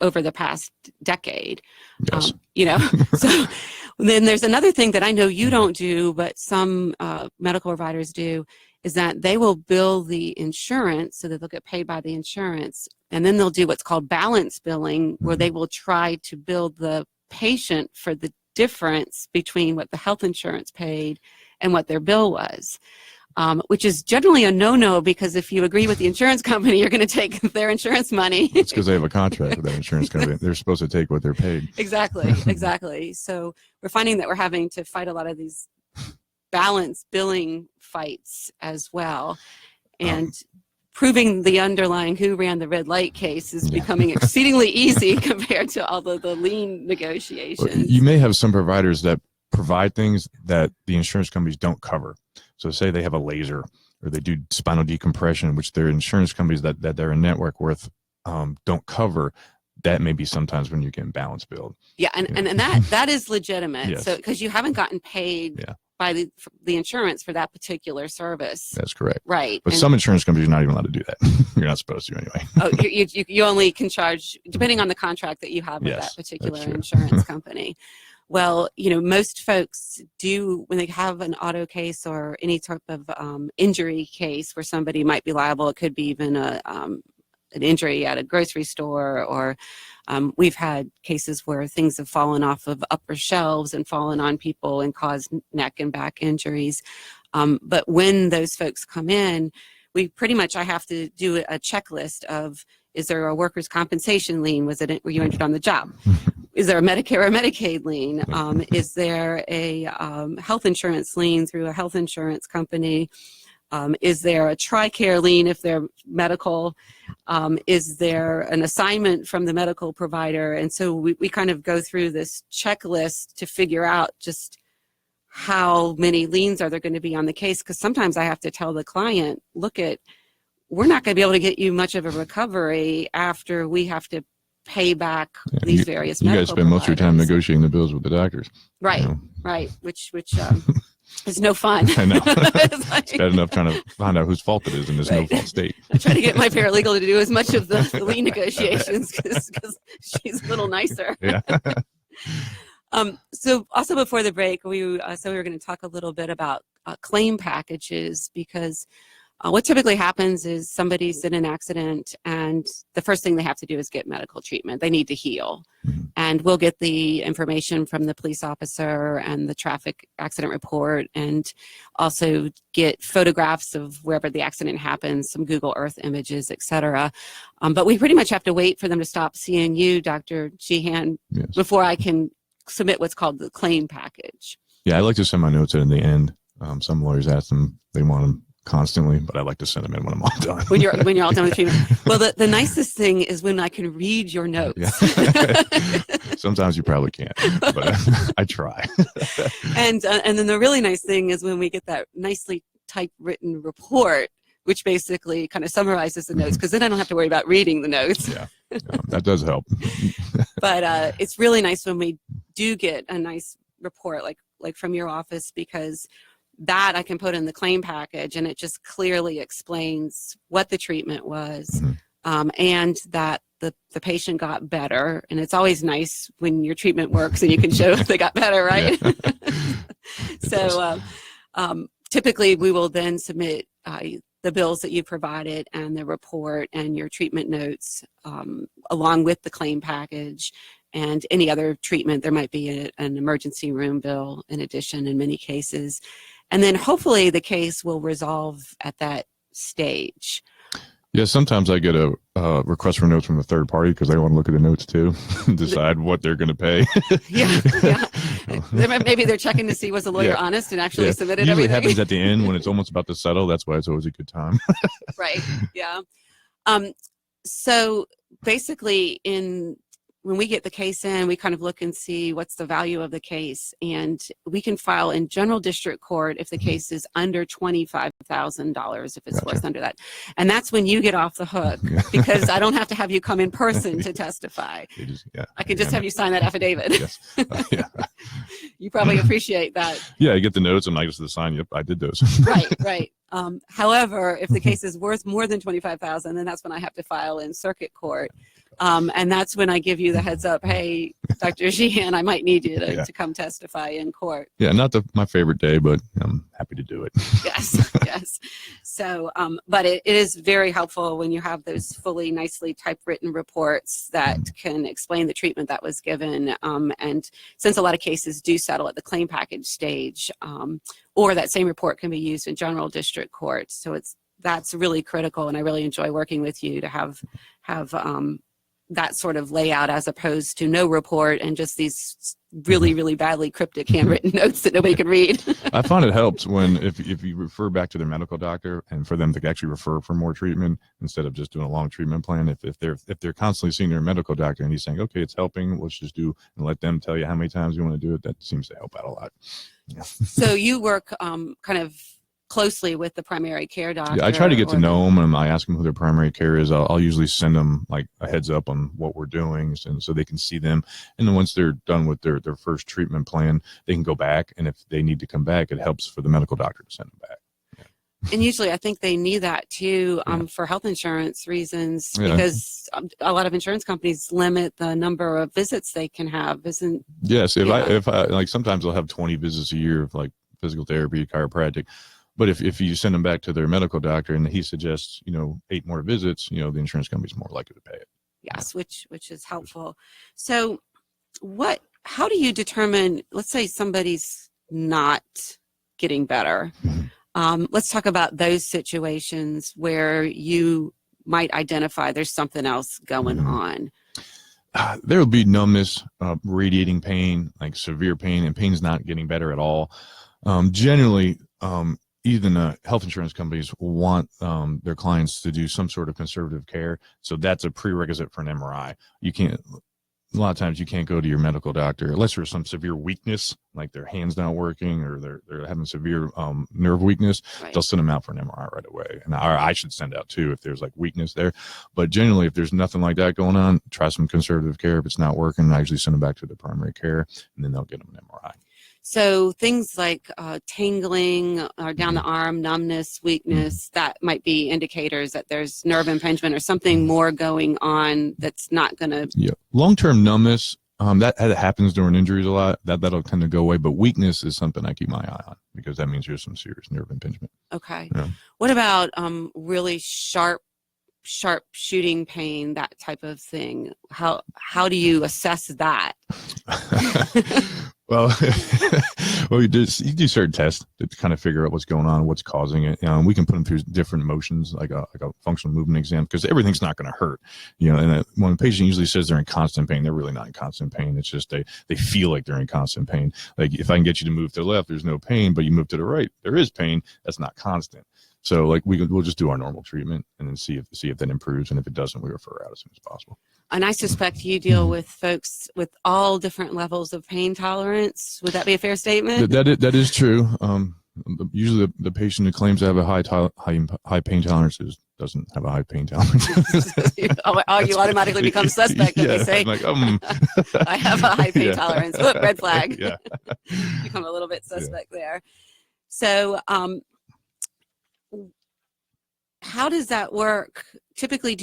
B: over the past decade.
C: Yes.
B: So then there's another thing that I know you don't do, but some medical providers do, is that they will bill the insurance so that they'll get paid by the insurance. And then they'll do what's called balance billing, where they will try to bill the patient for the difference between what the health insurance paid and what their bill was. Which is generally a no-no, because if you agree with the insurance company, you're going to take their insurance money.
C: It's because they have a contract with that insurance company. They're supposed to take what they're paid.
B: Exactly. So we're finding that we're having to fight a lot of these balance billing fights as well. And proving the underlying who ran the red light case is becoming exceedingly easy compared to all the lien negotiations.
C: Well, you may have some providers that provide things that the insurance companies don't cover. So say they have a laser, or they do spinal decompression, which their insurance companies that they're in network with don't cover. That may be sometimes when you're getting balance billed. Yeah,
B: and that is legitimate. Yes. So because you haven't gotten paid by the insurance for that particular service.
C: That's correct.
B: Right.
C: But some insurance companies are not even allowed to do that. You're not supposed to anyway.
B: Oh, you only can charge depending on the contract that you have with that particular insurance company. Well, most folks do, when they have an auto case or any type of injury case where somebody might be liable. It could be even an injury at a grocery store, or we've had cases where things have fallen off of upper shelves and fallen on people and caused neck and back injuries. But when those folks come in, I have to do a checklist of, is there a workers' compensation lien? Were you injured on the job? Is there a Medicare or Medicaid lien? Is there a health insurance lien through a health insurance company? Is there a TRICARE lien if they're medical? Is there an assignment from the medical provider? And so we kind of go through this checklist to figure out just how many liens are there going to be on the case, because sometimes I have to tell the client, we're not going to be able to get you much of a recovery after we have to pay back these various medical
C: providers. You guys spend most of your time negotiating the bills with the doctors.
B: Right, right, which is no fun.
C: I know. It's bad enough trying to find out whose fault it is in this no-fault state.
B: I try to get my paralegal to do as much of the lien negotiations because she's a little nicer.
C: Yeah.
B: So also before the break, we were going to talk a little bit about claim packages, because What typically happens is somebody's in an accident and the first thing they have to do is get medical treatment. They need to heal. And we'll get the information from the police officer and the traffic accident report, and also get photographs of wherever the accident happens, some Google Earth images, etc. But we pretty much have to wait for them to stop seeing you, Dr. Sheehan, before I can submit what's called the claim package.
C: Yeah, I like to send my notes in the end. Some lawyers ask them, they want them constantly, but I like to send them in when I'm all done. When you're
B: all done with treatment. Well, the nicest thing is when I can read your notes.
C: Yeah. Sometimes you probably can't, but I try.
B: And then the really nice thing is when we get that nicely typewritten report, which basically kind of summarizes the notes, because then I don't have to worry about reading the notes.
C: Yeah, that does help.
B: But it's really nice when we do get a nice report like from your office, because that I can put in the claim package, and it just clearly explains what the treatment was, and that the patient got better. And it's always nice when your treatment works and you can show they got better, right? So typically we will then submit the bills that you provided and the report and your treatment notes along with the claim package and any other treatment. There might be an emergency room bill in addition in many cases. And then hopefully the case will resolve at that stage.
C: Yeah, sometimes I get a request for notes from a third party because they want to look at the notes too and decide what they're going to pay. Yeah.
B: Maybe they're checking to see was the lawyer honest and actually submitted
C: Usually
B: everything.
C: Happens at the end when it's almost about to settle. That's why it's always a good time.
B: Right. Yeah. So basically when we get the case in, we kind of look and see what's the value of the case, and we can file in general district court if the case is under $25,000, if it's worth under that. And that's when you get off the hook, because I don't have to have you come in person to testify. I can just have you sign that affidavit.
C: Yes.
B: You probably appreciate that.
C: Yeah, I get the notes and I just sign, yep, I did those.
B: Right. However, if the case is worth more than $25,000, then that's when I have to file in circuit court. And that's when I give you the heads up, hey, Dr. Sheehan, I might need you to come testify in court.
C: Yeah, not my favorite day, but I'm happy to do it.
B: Yes. So, but it is very helpful when you have those fully nicely typewritten reports that can explain the treatment that was given. And since a lot of cases do settle at the claim package stage, or that same report can be used in general district court. So that's really critical, and I really enjoy working with you to have that sort of layout as opposed to no report and just these really, really badly cryptic handwritten notes that nobody can read.
C: I find it helps when if you refer back to their medical doctor and for them to actually refer for more treatment instead of just doing a long treatment plan. If they're constantly seeing their medical doctor and he's saying, okay, it's helping, let's just do and let them tell you how many times you want to do it, that seems to help out a lot. Yeah.
B: So you work kind of closely with the primary care doctor?
C: Yeah, I try to get to know them, and I ask them who their primary care is. I'll usually send them like a heads up on what we're doing, and so they can see them. And then once they're done with their first treatment plan, they can go back. And if they need to come back, it helps for the medical doctor to send them back. Yeah.
B: And usually I think they need that too for health insurance reasons, because a lot of insurance companies limit the number of visits they can have.
C: Yes, if I like sometimes they'll have 20 visits a year of like physical therapy, chiropractic. But if you send them back to their medical doctor and he suggests, 8 more visits, the insurance company's more likely to pay it.
B: Yes, which is helpful. So how do you determine, let's say somebody's not getting better. Let's talk about those situations where you might identify there's something else going on.
C: There will be numbness, radiating pain, like severe pain, and pain's not getting better at all. Generally, even health insurance companies want their clients to do some sort of conservative care. So that's a prerequisite for an MRI. A lot of times you can't go to your medical doctor unless there's some severe weakness, like their hand's not working or they're having severe nerve weakness. Right. They'll send them out for an MRI right away. And I should send out too if there's like weakness there. But generally, if there's nothing like that going on, try some conservative care. If it's not working, I usually send them back to the primary care, and then they'll get them an MRI.
B: So things like tingling or down the arm, numbness, weakness, that might be indicators that there's nerve impingement or something more going on that's not going to...
C: Yeah. Long-term numbness, That happens during injuries a lot. That'll tend to go away, but weakness is something I keep my eye on because that means there's some serious nerve impingement.
B: Okay.
C: Yeah.
B: What about really sharp shooting pain, that type of thing? How do you assess that?
C: Well, you do certain tests to kind of figure out what's going on, what's causing it. We can put them through different motions, like a functional movement exam, because everything's not going to hurt. And when a patient usually says they're in constant pain, they're really not in constant pain. It's just they feel like they're in constant pain. Like if I can get you to move to the left, there's no pain, but you move to the right, there is pain. That's not constant. So like we'll just do our normal treatment and then see if that improves, and if it doesn't, we refer out as soon as possible. And
B: I suspect you deal with folks with all different levels of pain tolerance. Would that be a fair statement?
C: That is true. Usually the patient who claims to have a high pain tolerance doesn't have a high pain tolerance.
B: You automatically become suspect when they say,
C: like,
B: I have a high pain tolerance. Whoop, red flag.
C: Yeah.
B: Become a little bit suspect there. So how does that work? Typically,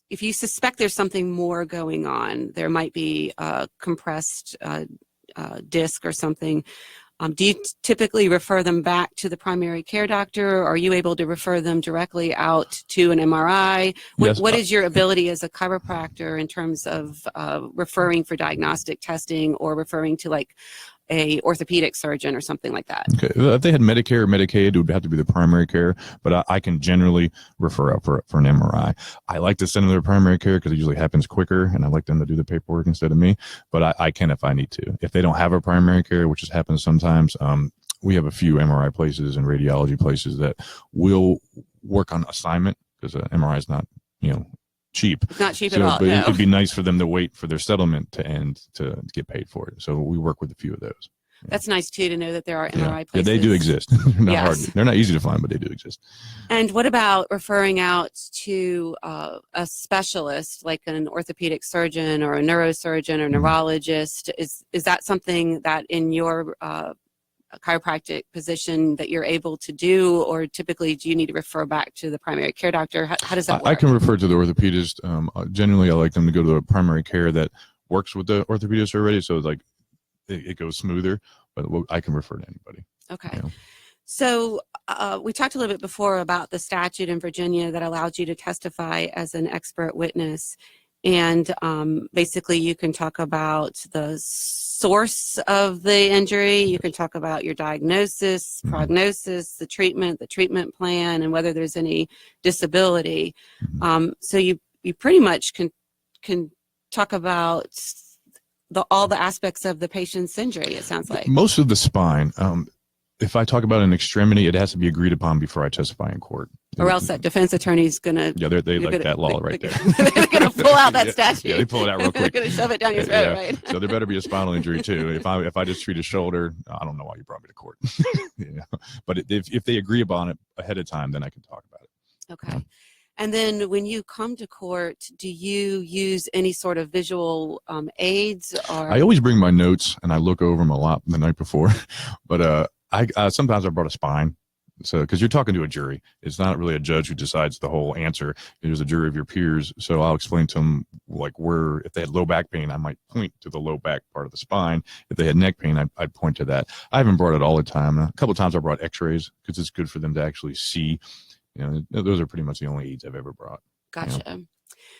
B: if you suspect there's something more going on, there might be a compressed disc or something, do you typically refer them back to the primary care doctor? Or are you able to refer them directly out to an MRI? What is your ability as a chiropractor in terms of referring for diagnostic testing or referring to like a orthopedic surgeon or something like that?
C: Okay, if they had Medicare or Medicaid, it would have to be the primary care, but I can generally refer out for an MRI. I like to send them to their primary care because it usually happens quicker, and I like them to do the paperwork instead of me, but I can if I need to. If they don't have a primary care, which has happened sometimes, we have a few MRI places and radiology places that will work on assignment, because an MRI is not, cheap.
B: It's not cheap at all.
C: But
B: no.
C: it'd be nice for them to wait for their settlement to end to get paid for it. So we work with a few of those. Yeah.
B: That's nice too, to know that there are MRI places.
C: Yeah, they do exist. They're not easy to find, but they do exist.
B: And what about referring out to a specialist like an orthopedic surgeon or a neurosurgeon or neurologist? Is that something that in your chiropractic position that you're able to do, or typically do you need to refer back to the primary care doctor? How does that work?
C: I can refer to the orthopedist. Generally, I like them to go to the primary care that works with the orthopedist already, so it's like it goes smoother, but I can refer to anybody.
B: Okay. So we talked a little bit before about the statute in Virginia that allows you to testify as an expert witness. And basically you can talk about the source of the injury, you can talk about your diagnosis, prognosis, the treatment plan, and whether there's any disability. So you pretty much can talk about all the aspects of the patient's injury, it sounds like.
C: Most of the spine. If I talk about an extremity, it has to be agreed upon before I testify in court.
B: Or else that defense attorney's going to...
C: Yeah, they like that law right there.
B: They're going to pull out that statute.
C: Yeah, they pull it out real quick.
B: They're going to shove it down your throat, right?
C: So there better be a spinal injury too. If I just treat a shoulder, I don't know why you brought me to court. But if they agree upon it ahead of time, then I can talk about it.
B: Okay. And then when you come to court, do you use any sort of visual aids? Or
C: I always bring my notes, and I look over them a lot the night before. But sometimes I brought a spine. So, because you're talking to a jury, it's not really a judge who decides the whole answer. There's a jury of your peers. So I'll explain to them like if they had low back pain, I might point to the low back part of the spine. If they had neck pain, I'd point to that. I haven't brought it all the time. A couple of times I brought x-rays because it's good for them to actually see. Those are pretty much the only aids I've ever brought.
B: Gotcha.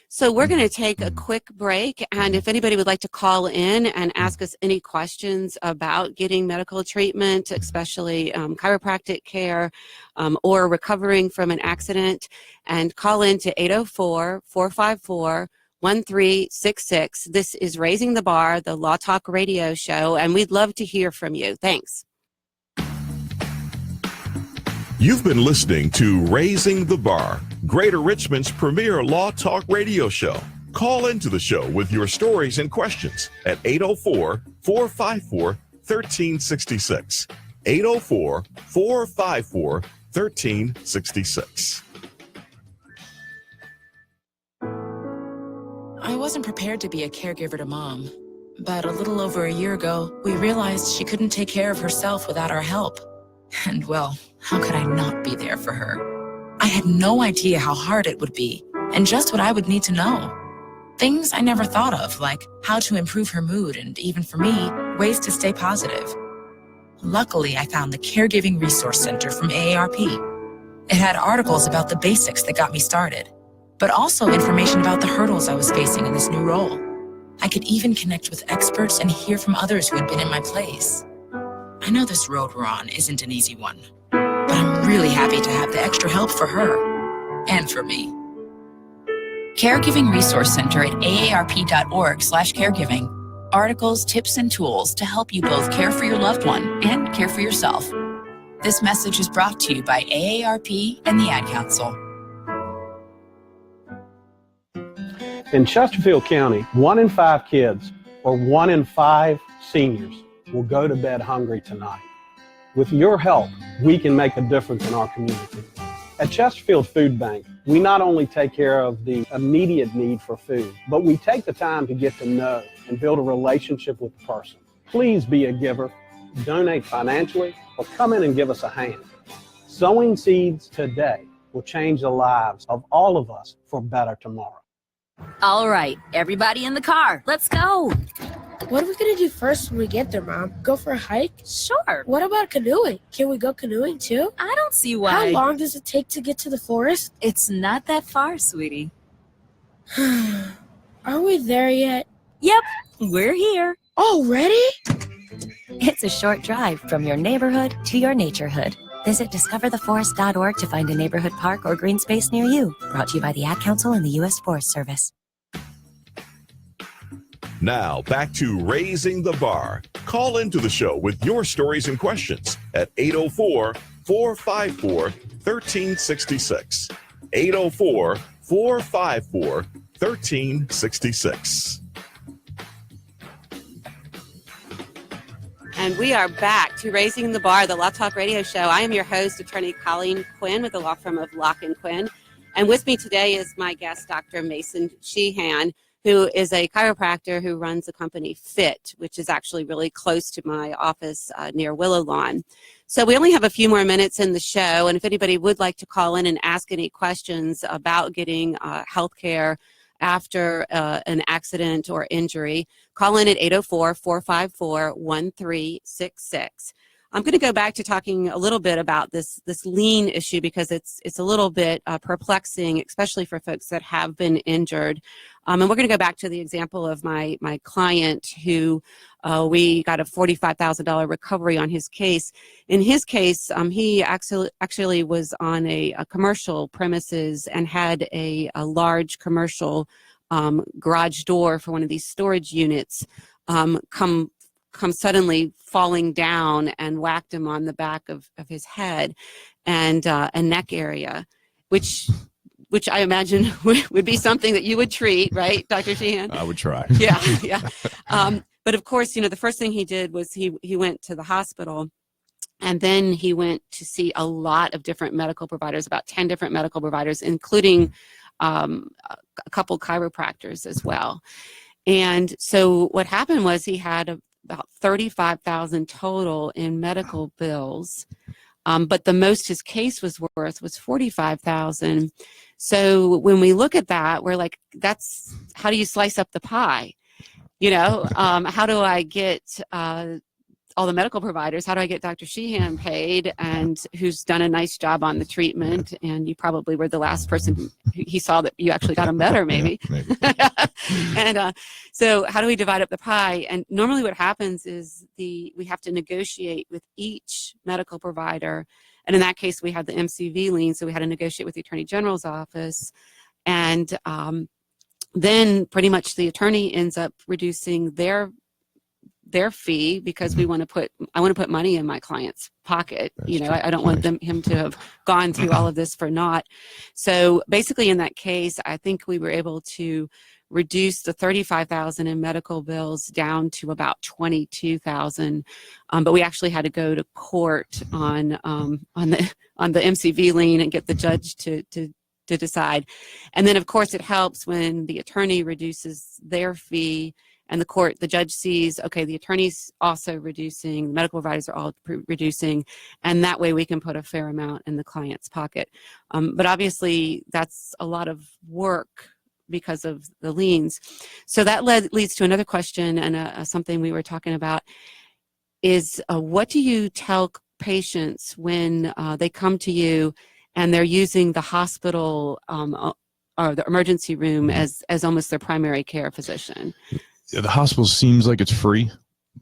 B: So we're going to take a quick break, and if anybody would like to call in and ask us any questions about getting medical treatment, especially chiropractic care, or recovering from an accident, and call in to 804-454-1366. This is Raising the Bar, the Law Talk radio show, and we'd love to hear from you. Thanks.
A: You've been listening to Raising the Bar, Greater Richmond's premier law talk radio show. Call into the show with your stories and questions at 804-454-1366. 804-454-1366.
H: I wasn't prepared to be a caregiver to Mom, but a little over a year ago, we realized she couldn't take care of herself without our help. And well, how could I not be there for her? I had no idea how hard it would be and just what I would need to know. Things I never thought of, like how to improve her mood and, even for me, ways to stay positive. Luckily, I found the Caregiving Resource Center from AARP. It had articles about the basics that got me started, but also information about the hurdles I was facing in this new role. I could even connect with experts and hear from others who had been in my place. I know this road we're on isn't an easy one, but I'm really happy to have the extra help for her and for me. Caregiving Resource Center at aarp.org/caregiving. Articles, tips, and tools to help you both care for your loved one and care for yourself. This message is brought to you by AARP and the Ad Council.
I: In Chesterfield County, 1 in 5 kids, or 1 in 5 seniors, will go to bed hungry tonight. With your help, we can make a difference in our community. At Chesterfield Food Bank, we not only take care of the immediate need for food, but we take the time to get to know and build a relationship with the person. Please be a giver, donate financially, or come in and give us a hand. Sowing seeds today will change the lives of all of us for better tomorrow.
J: All right, everybody in the car, let's go.
K: What are we going to do first when we get there, Mom? Go for a hike?
J: Sure.
K: What about canoeing? Can we go canoeing too?
J: I don't see why.
K: How long does it take to get to the forest?
J: It's not that far, sweetie.
K: Are we there yet?
J: Yep, we're here.
K: Already?
L: It's a short drive from your neighborhood to your naturehood. Visit discovertheforest.org to find a neighborhood park or green space near you. Brought to you by the Ad Council and the U.S. Forest Service.
A: Now, back to Raising the Bar. Call into the show with your stories and questions at 804-454-1366. 804-454-1366.
B: And we are back to Raising the Bar, the Law Talk Radio Show. I am your host, Attorney Colleen Quinn with the law firm of Locke & Quinn. And with me today is my guest, Dr. Mason Sheehan, who is a chiropractor who runs the company FITT, which is actually really close to my office near Willow Lawn. So we only have a few more minutes in the show, and if anybody would like to call in and ask any questions about getting health care after an accident or injury, call in at 804-454-1366. I'm going to go back to talking a little bit about this lien issue because it's a little bit perplexing, especially for folks that have been injured. And we're going to go back to the example of my client who we got a $45,000 recovery on his case. In his case, he actually was on a commercial premises and had a large commercial garage door for one of these storage units come suddenly falling down and whacked him on the back of his head and neck area, which I imagine would be something that you would treat, right, Dr. Sheehan?
C: I would try.
B: Yeah. But of course, the first thing he did was he went to the hospital, and then he went to see a lot of different medical providers, about 10 different medical providers, including a couple chiropractors as well. And so what happened was he had about $35,000 total in medical bills, but the most his case was worth was $45,000. So when we look at that, we're like, that's how do you slice up the pie? How do I get all the medical providers? How do I get Dr. Sheehan paid, and who's done a nice job on the treatment? And you probably were the last person he saw that you actually got him better, maybe. Yeah, maybe. And so how do we divide up the pie? And normally what happens is we have to negotiate with each medical provider. And in that case, we had the MCV lien, so we had to negotiate with the Attorney General's office. And then pretty much the attorney ends up reducing their fee because I want to put money in my client's pocket. I don't want him to have gone through all of this for naught. So basically in that case, I think we were able to reduce the $35,000 in medical bills down to about $22,000. But we actually had to go to court on the MCV lien and get the judge to decide. And then of course it helps when the attorney reduces their fee and the judge sees, okay, the attorney's also reducing, the medical providers are all reducing, and that way we can put a fair amount in the client's pocket. But obviously that's a lot of work because of the liens. So that leads to another question, and something we were talking about is what do you tell patients when they come to you and they're using the hospital or the emergency room as almost their primary care physician?
C: Yeah, the hospital seems like it's free,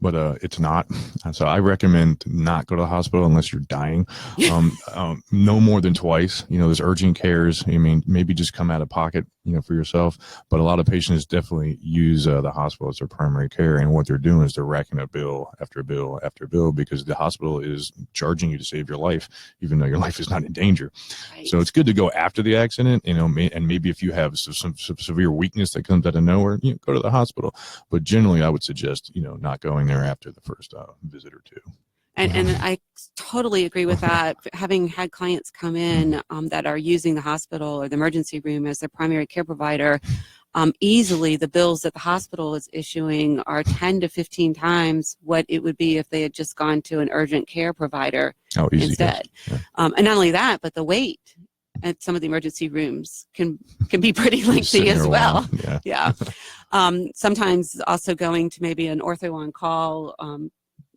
C: but it's not. So I recommend not go to the hospital unless you're dying. No more than twice. There's urgent cares. I mean, maybe just come out of pocket, for yourself. But a lot of patients definitely use the hospital as their primary care. And what they're doing is they're racking up bill after bill after bill because the hospital is charging you to save your life, even though your life is not in danger. Right. So it's good to go after the accident, and maybe if you have some severe weakness that comes out of nowhere, go to the hospital. But generally, I would suggest, not going there after the first visit or two.
B: And I totally agree with that. Having had clients come in that are using the hospital or the emergency room as their primary care provider, easily the bills that the hospital is issuing are 10 to 15 times what it would be if they had just gone to an urgent care provider instead. Yeah. And not only that, but the wait at some of the emergency rooms can be pretty lengthy as well. Yeah. Sometimes also going to maybe an ortho on call,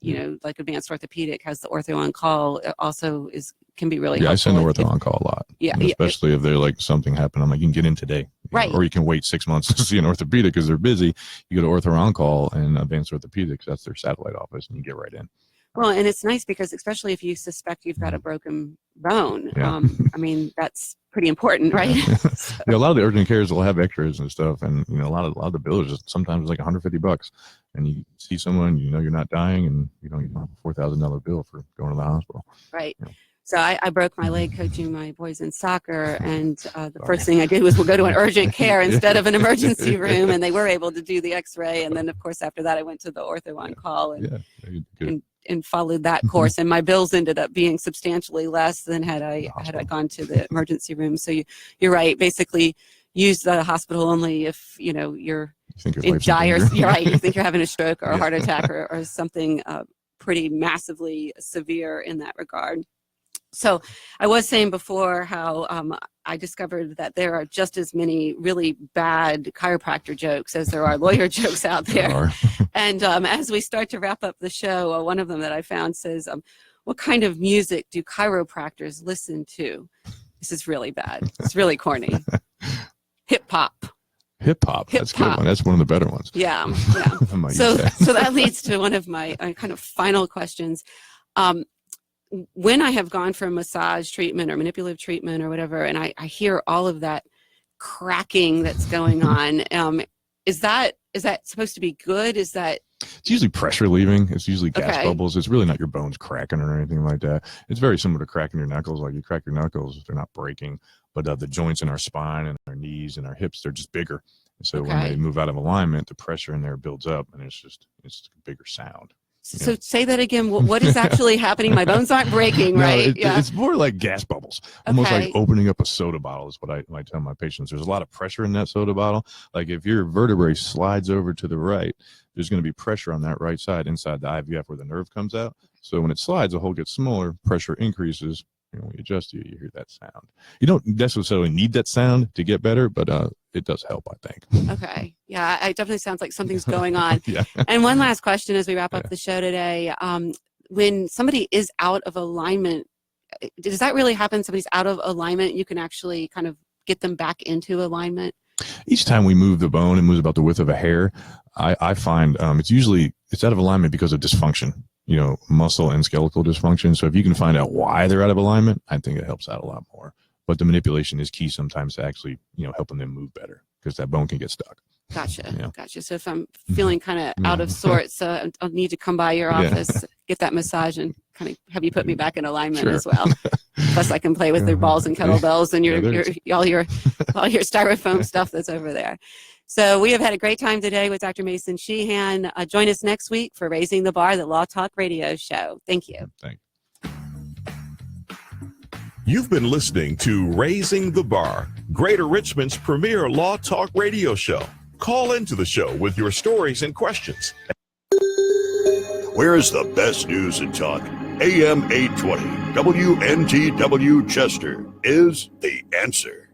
B: like Advanced Orthopedic has the ortho on call also can be really helpful.
C: I send the ortho on call a lot. Yeah. Especially if they're like something happened. I'm like, you can get in today.
B: Right.
C: Or you can wait 6 months to see an orthopedic because they're busy. You go to ortho on call and Advanced Orthopedics, that's their satellite office, and you get right in.
B: Well, and it's nice because especially if you suspect you've got a broken bone, that's pretty important, right?
C: A lot of the urgent cares will have x-rays and stuff, and a lot of the bills just sometimes like $150, and you see someone, you're not dying, and you don't have a $4,000 bill for going to the hospital.
B: Right. So I broke my leg coaching my boys in soccer, and the first thing I did was go to an urgent care instead of an emergency room, and they were able to do the x-ray, and then of course after that I went to the ortho on call and followed that course, and my bills ended up being substantially less than had I gone to the emergency room. So you're right. Basically, use the hospital only if you're in dire. You're right. You think you're having a stroke or a heart attack or something pretty massively severe in that regard. So I was saying before how I discovered that there are just as many really bad chiropractor jokes as there are lawyer jokes out there. And as we start to wrap up the show, one of them that I found says, what kind of music do chiropractors listen to? This is really bad. It's really corny. Hip hop.
C: Hip hop. That's a good one. That's one of the better ones.
B: Yeah. So that leads to one of my kind of final questions. When I have gone for massage treatment or manipulative treatment or whatever, and I hear all of that cracking that's going on, is that supposed to be good? It's
C: usually pressure leaving. It's usually gas bubbles. It's really not your bones cracking or anything like that. It's very similar to cracking your knuckles. Like you crack your knuckles, they're not breaking, but the joints in our spine and our knees and our hips, they're just bigger. So when they move out of alignment, the pressure in there builds up, and it's a bigger sound.
B: So say that again. What is actually happening? My bones aren't breaking, right?
C: It's more like gas bubbles, almost like opening up a soda bottle is what I tell my patients. There's a lot of pressure in that soda bottle. Like if your vertebrae slides over to the right, there's going to be pressure on that right side inside the IVF where the nerve comes out. So when it slides, the hole gets smaller, pressure increases. When you adjust, you hear that sound. You don't necessarily need that sound to get better, but it does help, I think.
B: Okay. Yeah, it definitely sounds like something's going on. And one last question as we wrap up the show today. When somebody is out of alignment, does that really happen? Somebody's out of alignment, you can actually kind of get them back into alignment?
C: Each time we move the bone, it moves about the width of a hair. I find it's out of alignment because of dysfunction. Muscle and skeletal dysfunction. So if you can find out why they're out of alignment, I think it helps out a lot more. But the manipulation is key sometimes to actually, helping them move better because that bone can get stuck.
B: Gotcha. So if I'm feeling kind of out of sorts, I'll need to come by your office, get that massage, and kind of have you put me back in alignment as well. Plus, I can play with their balls and kettlebells and all your styrofoam stuff that's over there. So we have had a great time today with Dr. Mason Sheehan. Join us next week for Raising the Bar, the Law Talk Radio Show. Thank you.
C: Thanks.
A: You've been listening to Raising the Bar, Greater Richmond's premier Law Talk Radio Show. Call into the show with your stories and questions.
M: Where's the best news and talk? AM 820, WNTW Chester is the answer.